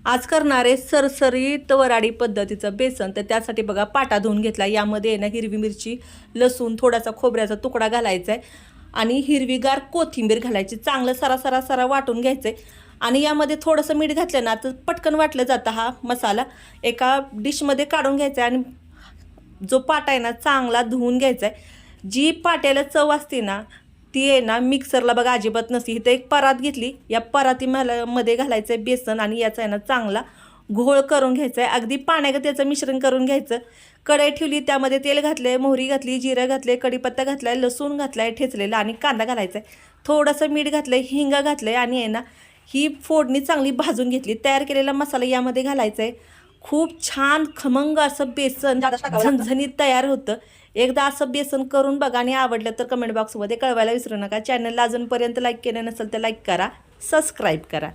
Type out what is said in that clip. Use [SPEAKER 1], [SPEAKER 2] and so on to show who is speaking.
[SPEAKER 1] आज करणारे सरसरीत वराडी पद्धतीचं बेसन, तर त्यासाठी बघा पाटा धुवून घेतला। यामध्ये ना हिरवी मिरची, लसूण, थोडासा खोबऱ्याचा तुकडा घालायचा आहे आणि हिरवीगार कोथिंबीर घालायची। चांगलं सरा वाटून घ्यायचं आहे आणि यामध्ये थोडंसं मीठ घातलं ना तर पटकन वाटलं जातं। हा मसाला एका डिशमध्ये काढून घ्यायचा आहे आणि जो पाटा आहे ना चांगला धुवून घ्यायचा आहे। जी पाट्याला चव असते ना ती आहे ना मिक्सरला बघा अजिबात नसते। इथे एक परात घेतली, या परातीमध्ये घालायचं आहे बेसन आणि याचा आहे ना चांगला घोळ करून घ्यायचा आहे। अगदी पाण्यागत त्याचं मिश्रण करून घ्यायचं। कढई ठेवली, त्यामध्ये तेल घातले, मोहरी घातली, जिरं घातले, कढीपत्ता घातलाय, लसूण घातलाय ठेचलेला आणि कांदा घालायचा आहे। थोडंसं मीठ घातलंय, हिंग घातलंय आणि आहे ना ही फोडणी चांगली भाजून घेतली। तयार केलेला मसाला यामध्ये घालायचा आहे। खूप छान खमंग असं बेसन झणझणीत तयार होतं। एकदा असं बेसन करून बघा आणि आवडलं तर कमेंट बॉक्समध्ये कळवायला विसरू नका। चॅनलला अजूनपर्यंत लाईक केलं नसेल तर लाईक करा, सबस्क्राईब करा।